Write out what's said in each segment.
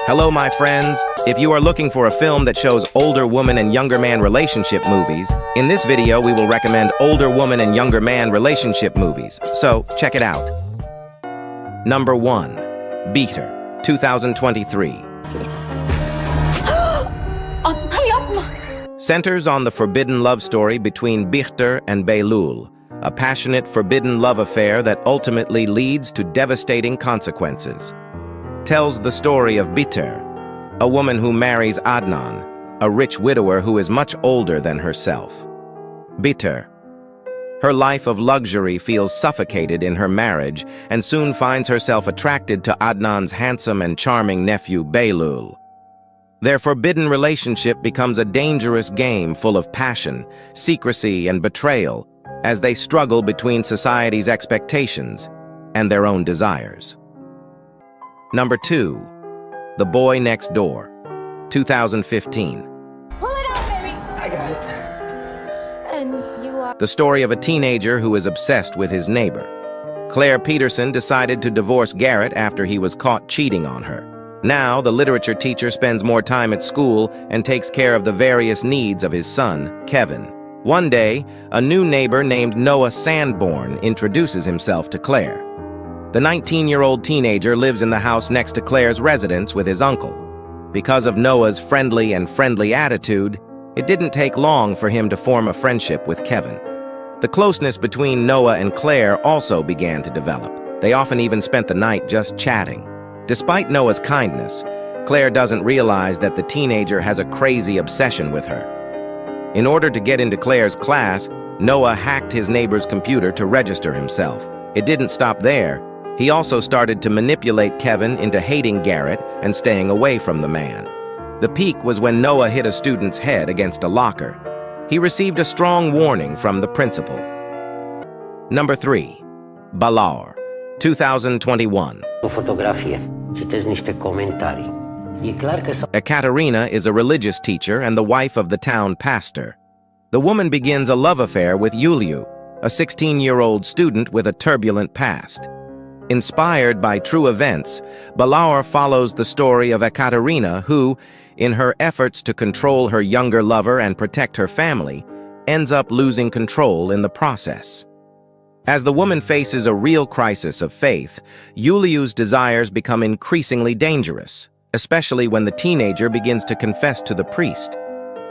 Hello, my friends. If you are looking for a film that shows older woman and younger man relationship movies, in this video we will recommend older woman and younger man relationship movies. So, check it out. Number 1. Beater, 2023. Centers on the forbidden love story between Bihter and Behlul, a passionate, forbidden love affair that ultimately leads to devastating consequences. Tells the story of Bihter, a woman who marries Adnan, a rich widower who is much older than herself. Bihter. Her life of luxury feels suffocated in her marriage and soon finds herself attracted to Adnan's handsome and charming nephew Behlul. Their forbidden relationship becomes a dangerous game full of passion, secrecy, and betrayal as they struggle between society's expectations and their own desires. Number 2. The Boy Next Door, 2015. Pull it out, baby! I got it. And you are... The story of a teenager who is obsessed with his neighbor. Claire Peterson decided to divorce Garrett after he was caught cheating on her. Now, the literature teacher spends more time at school and takes care of the various needs of his son, Kevin. One day, a new neighbor named Noah Sanborn introduces himself to Claire. The 19-year-old teenager lives in the house next to Claire's residence with his uncle. Because of Noah's friendly attitude, it didn't take long for him to form a friendship with Kevin. The closeness between Noah and Claire also began to develop. They often even spent the night just chatting. Despite Noah's kindness, Claire doesn't realize that the teenager has a crazy obsession with her. In order to get into Claire's class, Noah hacked his neighbor's computer to register himself. It didn't stop there. He also started to manipulate Kevin into hating Garrett and staying away from the man. The peak was when Noah hit a student's head against a locker. He received a strong warning from the principal. Number 3. Ballar, 2021. Fotografie. Citesc niște comentarii. E clar că Ekaterina is a religious teacher and the wife of the town pastor. The woman begins a love affair with Yuliu, a 16-year-old student with a turbulent past. Inspired by true events, Ballar follows the story of Ekaterina who, in her efforts to control her younger lover and protect her family, ends up losing control in the process. As the woman faces a real crisis of faith, Yuliu's desires become increasingly dangerous, especially when the teenager begins to confess to the priest.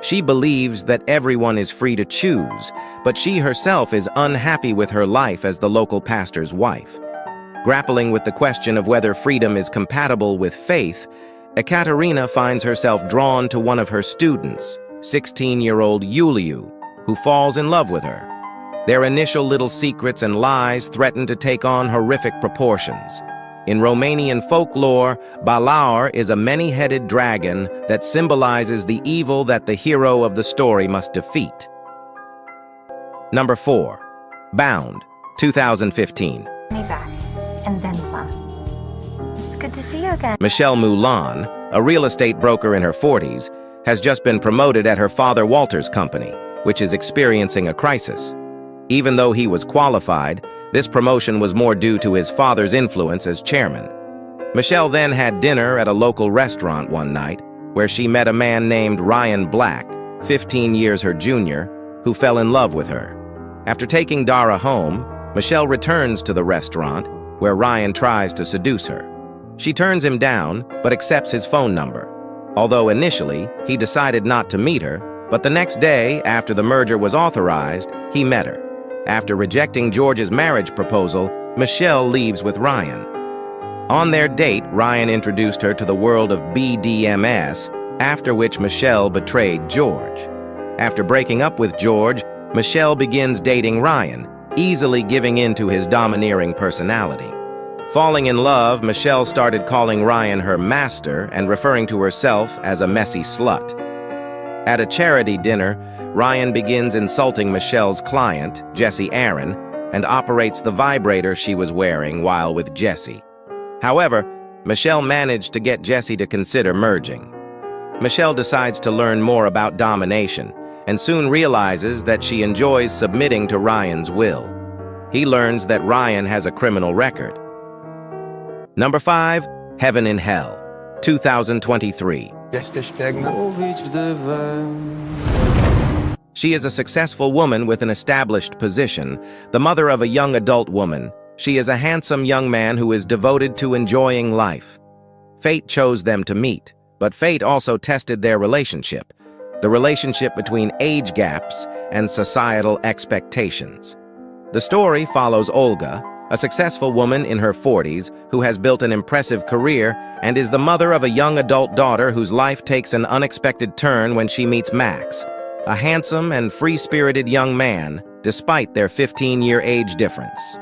She believes that everyone is free to choose, but she herself is unhappy with her life as the local pastor's wife. Grappling with the question of whether freedom is compatible with faith, Ekaterina finds herself drawn to one of her students, 16-year-old Yuliu, who falls in love with her. Their initial little secrets and lies threaten to take on horrific proportions. In Romanian folklore, Ballar is a many-headed dragon that symbolizes the evil that the hero of the story must defeat. Number 4. Bound, 2015. Me back. And then some. It's good to see you again. Michelle Moulin, a real estate broker in her 40s, has just been promoted at her father Walter's company, which is experiencing a crisis. Even though he was qualified, this promotion was more due to his father's influence as chairman. Michelle then had dinner at a local restaurant one night, where she met a man named Ryan Black, 15 years her junior, who fell in love with her. After taking Dara home, Michelle returns to the restaurant, where Ryan tries to seduce her. She turns him down, but accepts his phone number. Although initially, he decided not to meet her, but the next day, after the merger was authorized, he met her. After rejecting George's marriage proposal, Michelle leaves with Ryan. On their date, Ryan introduced her to the world of BDMS, after which Michelle betrayed George. After breaking up with George, Michelle begins dating Ryan, easily giving in to his domineering personality. Falling in love, Michelle started calling Ryan her master and referring to herself as a messy slut. At a charity dinner, Ryan begins insulting Michelle's client, Jesse Aaron, and operates the vibrator she was wearing while with Jesse. However, Michelle managed to get Jesse to consider merging. Michelle decides to learn more about domination, and soon realizes that she enjoys submitting to Ryan's will. He learns that Ryan has a criminal record. Number 5, Heaven and Hell, 2023. She is a successful woman with an established position, the mother of a young adult woman. She is a handsome young man who is devoted to enjoying life. Fate chose them to meet, but fate also tested their relationship, the relationship between age gaps and societal expectations. The story follows Olga, a successful woman in her 40s who has built an impressive career and is the mother of a young adult daughter whose life takes an unexpected turn when she meets Max, a handsome and free-spirited young man, despite their 15-year age difference.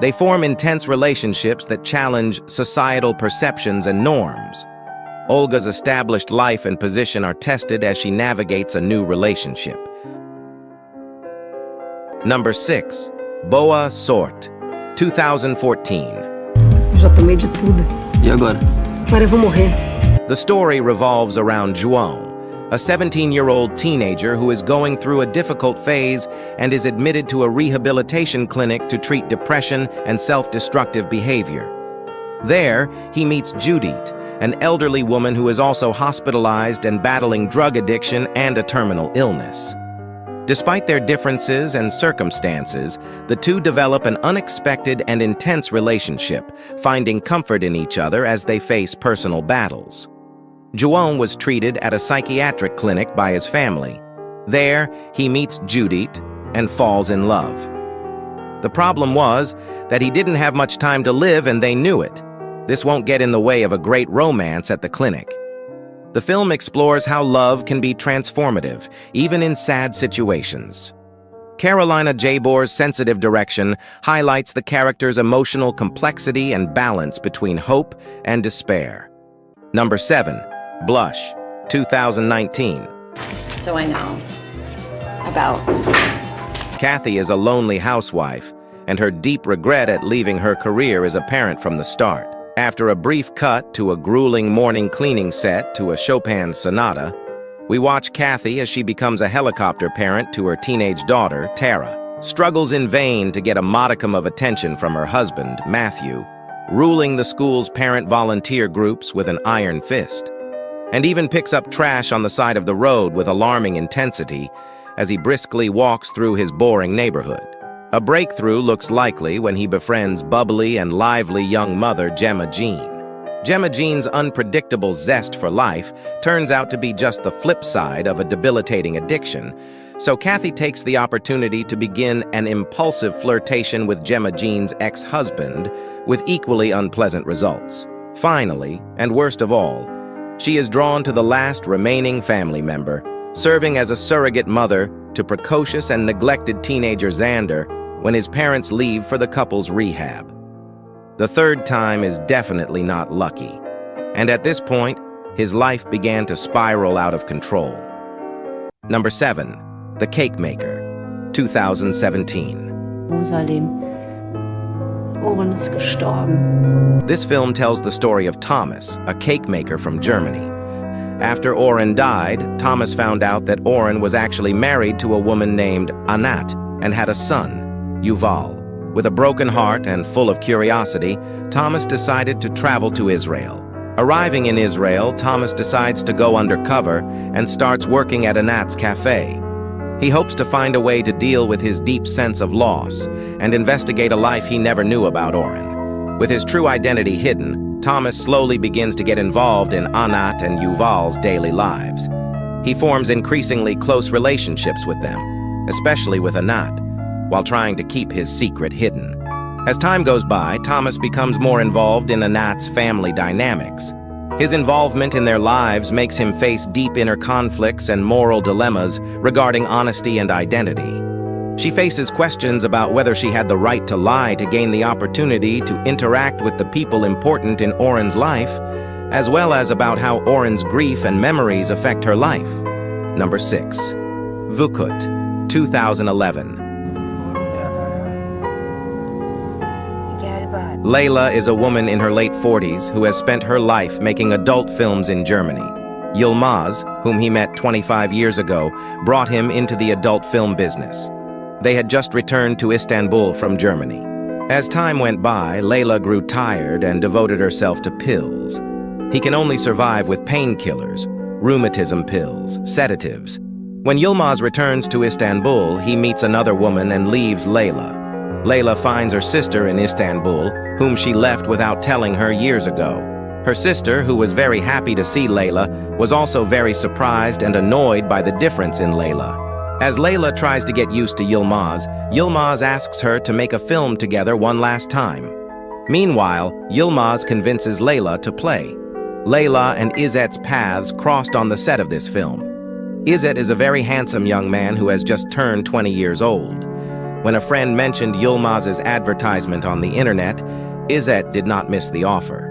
They form intense relationships that challenge societal perceptions and norms. Olga's established life and position are tested as she navigates a new relationship. Number 6. Boa Sorte, 2014. Já tomei de tudo. E agora? Agora eu vou morrer. The story revolves around João, a 17-year-old teenager who is going through a difficult phase and is admitted to a rehabilitation clinic to treat depression and self-destructive behavior. There, he meets Judith, an elderly woman who is also hospitalized and battling drug addiction and a terminal illness. Despite their differences and circumstances, the two develop an unexpected and intense relationship, finding comfort in each other as they face personal battles. João was treated at a psychiatric clinic by his family. There, he meets Judith and falls in love. The problem was that he didn't have much time to live and they knew it. This won't get in the way of a great romance at the clinic. The film explores how love can be transformative, even in sad situations. Carolina Jabor's sensitive direction highlights the character's emotional complexity and balance between hope and despair. Number 7. Blush, 2019. So I know about... Kathy is a lonely housewife, and her deep regret at leaving her career is apparent from the start. After a brief cut to a grueling morning cleaning set to a Chopin sonata, we watch Kathy as she becomes a helicopter parent to her teenage daughter, Tara, struggles in vain to get a modicum of attention from her husband, Matthew, ruling the school's parent volunteer groups with an iron fist, and even picks up trash on the side of the road with alarming intensity as he briskly walks through his boring neighborhood. A breakthrough looks likely when he befriends bubbly and lively young mother Gemma Jean. Gemma Jean's unpredictable zest for life turns out to be just the flip side of a debilitating addiction, so Kathy takes the opportunity to begin an impulsive flirtation with Gemma Jean's ex-husband with equally unpleasant results. Finally, and worst of all, she is drawn to the last remaining family member, serving as a surrogate mother to precocious and neglected teenager Xander when his parents leave for the couple's rehab. The third time is definitely not lucky, and at this point, his life began to spiral out of control. Number 7. The Cake Maker, 2017. Rosalim. Oren ist gestorben. This film tells the story of Thomas, a cake maker from Germany. After Oren died, Thomas found out that Oren was actually married to a woman named Anat and had a son, Yuval. With a broken heart and full of curiosity, Thomas decided to travel to Israel. Arriving in Israel, Thomas decides to go undercover and starts working at Anat's cafe. He hopes to find a way to deal with his deep sense of loss and investigate a life he never knew about Oren. With his true identity hidden, Thomas slowly begins to get involved in Anat and Yuval's daily lives. He forms increasingly close relationships with them, especially with Anat, while trying to keep his secret hidden. As time goes by, Thomas becomes more involved in Anat's family dynamics. His involvement in their lives makes him face deep inner conflicts and moral dilemmas regarding honesty and identity. She faces questions about whether she had the right to lie to gain the opportunity to interact with the people important in Oren's life, as well as about how Oren's grief and memories affect her life. Number 6. Vukut, 2011. Layla is a woman in her late 40s who has spent her life making adult films in Germany. Yilmaz, whom he met 25 years ago, brought him into the adult film business. They had just returned to Istanbul from Germany. As time went by, Layla grew tired and devoted herself to pills. He can only survive with painkillers, rheumatism pills, sedatives. When Yilmaz returns to Istanbul, he meets another woman and leaves Layla. Layla finds her sister in Istanbul, whom she left without telling her years ago. Her sister, who was very happy to see Layla, was also very surprised and annoyed by the difference in Layla. As Layla tries to get used to Yilmaz, Yilmaz asks her to make a film together one last time. Meanwhile, Yilmaz convinces Layla to play. Layla and Izzet's paths crossed on the set of this film. Izzet is a very handsome young man who has just turned 20 years old. When a friend mentioned Yilmaz's advertisement on the internet, Izzet did not miss the offer.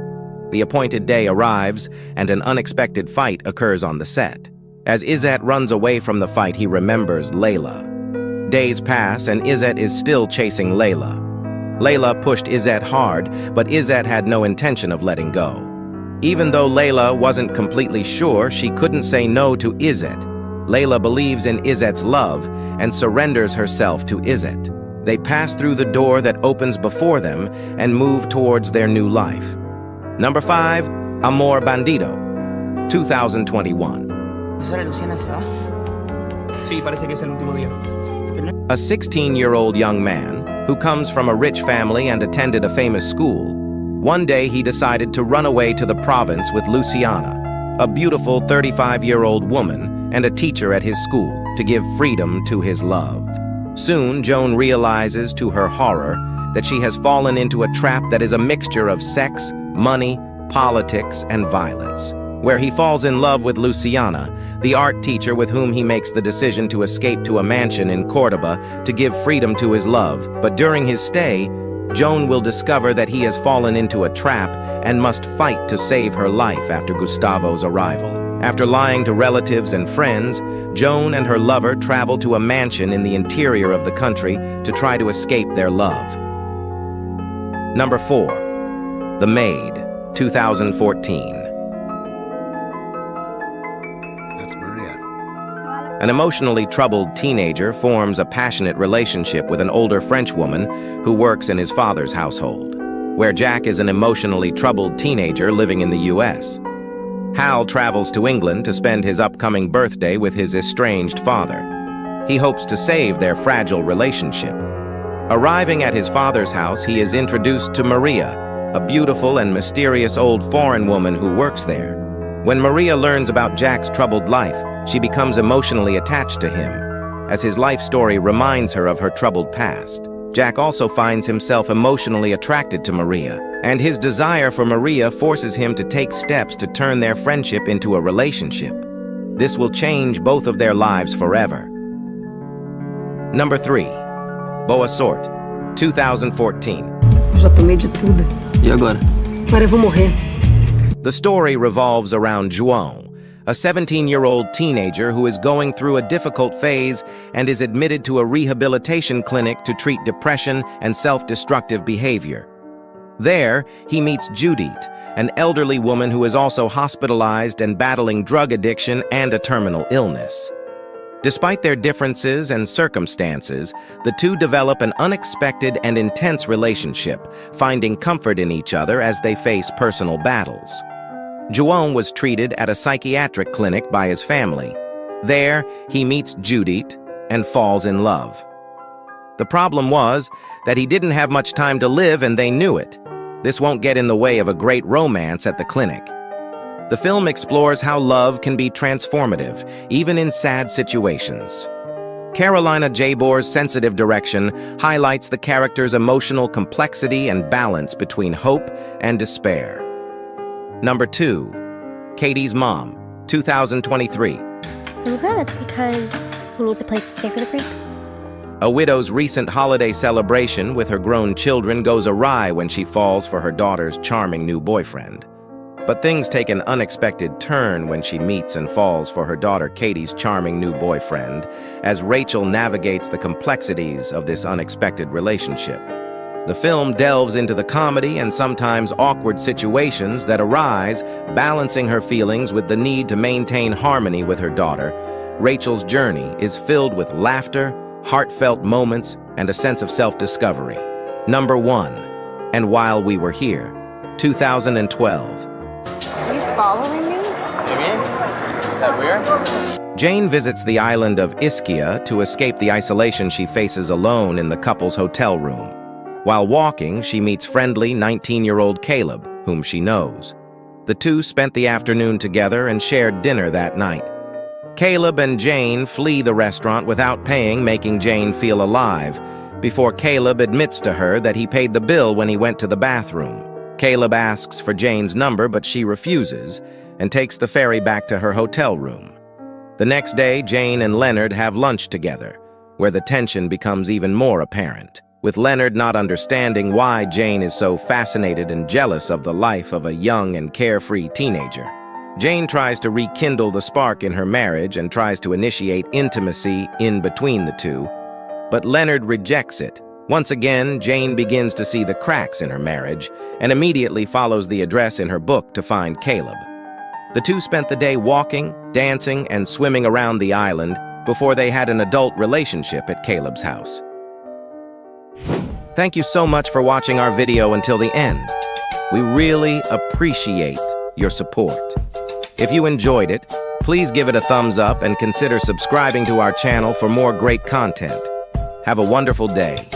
The appointed day arrives, and an unexpected fight occurs on the set. As Izzet runs away from the fight, he remembers Layla. Days pass, and Izzet is still chasing Layla. Layla pushed Izzet hard, but Izzet had no intention of letting go. Even though Layla wasn't completely sure, she couldn't say no to Izzet. Layla believes in Izzet's love and surrenders herself to Izzet. They pass through the door that opens before them and move towards their new life. Number 5, Amor Bandido, 2021. Luciana se va. Sí, parece que es el último día. A 16-year-old young man who comes from a rich family and attended a famous school, one day he decided to run away to the province with Luciana, a beautiful 35-year-old woman and a teacher at his school, to give freedom to his love. Soon, Joan realizes to her horror that she has fallen into a trap that is a mixture of sex, money, politics, and violence, where he falls in love with Luciana, the art teacher with whom he makes the decision to escape to a mansion in Cordoba to give freedom to his love. But during his stay, Joan will discover that he has fallen into a trap and must fight to save her life after Gustavo's arrival. After lying to relatives and friends, Joan and her lover travel to a mansion in the interior of the country to try to escape their love. Number 4, The Maid, 2014. An emotionally troubled teenager forms a passionate relationship with an older French woman who works in his father's household, where Jack is an emotionally troubled teenager living in the U.S. Hal travels to England to spend his upcoming birthday with his estranged father. He hopes to save their fragile relationship. Arriving at his father's house, he is introduced to Maria, a beautiful and mysterious old foreign woman who works there. When Maria learns about Jack's troubled life, she becomes emotionally attached to him, as his life story reminds her of her troubled past. Jack also finds himself emotionally attracted to Maria, and his desire for Maria forces him to take steps to turn their friendship into a relationship. This will change both of their lives forever. Number 3, Boa Sorte, 2014. Já tomei de tudo. E agora? Agora eu vou morrer. The story revolves around João, a 17-year-old teenager who is going through a difficult phase and is admitted to a rehabilitation clinic to treat depression and self-destructive behavior. There, he meets Judith, an elderly woman who is also hospitalized and battling drug addiction and a terminal illness. Despite their differences and circumstances, the two develop an unexpected and intense relationship, finding comfort in each other as they face personal battles. João was treated at a psychiatric clinic by his family. There, he meets Judith and falls in love. The problem was that he didn't have much time to live, and they knew it. This won't get in the way of a great romance at the clinic. The film explores how love can be transformative, even in sad situations. Carolina Jabor's sensitive direction highlights the character's emotional complexity and balance between hope and despair. Number 2, Katie's Mom, 2023. I'm good, because he needs a place to stay for the break. A widow's recent holiday celebration with her grown children goes awry when she falls for her daughter's charming new boyfriend. But things take an unexpected turn when she meets and falls for her daughter Katie's charming new boyfriend, as Rachel navigates the complexities of this unexpected relationship. The film delves into the comedy and sometimes awkward situations that arise, balancing her feelings with the need to maintain harmony with her daughter. Rachel's journey is filled with laughter, heartfelt moments, and a sense of self-discovery. Number 1, And While We Were Here, 2012. following me? Is that weird? Jane visits the island of Ischia to escape the isolation she faces alone in the couple's hotel room. While walking, she meets friendly 19-year-old Caleb, whom she knows. The two spent the afternoon together and shared dinner that night. Caleb and Jane flee the restaurant without paying, making Jane feel alive, before Caleb admits to her that he paid the bill when he went to the bathroom. Caleb asks for Jane's number, but she refuses and takes the ferry back to her hotel room. The next day, Jane and Leonard have lunch together, where the tension becomes even more apparent, with Leonard not understanding why Jane is so fascinated and jealous of the life of a young and carefree teenager. Jane tries to rekindle the spark in her marriage and tries to initiate intimacy in between the two, but Leonard rejects it. Once again, Jane begins to see the cracks in her marriage and immediately follows the address in her book to find Caleb. The two spent the day walking, dancing, and swimming around the island before they had an adult relationship at Caleb's house. Thank you so much for watching our video until the end. We really appreciate your support. If you enjoyed it, please give it a thumbs up and consider subscribing to our channel for more great content. Have a wonderful day.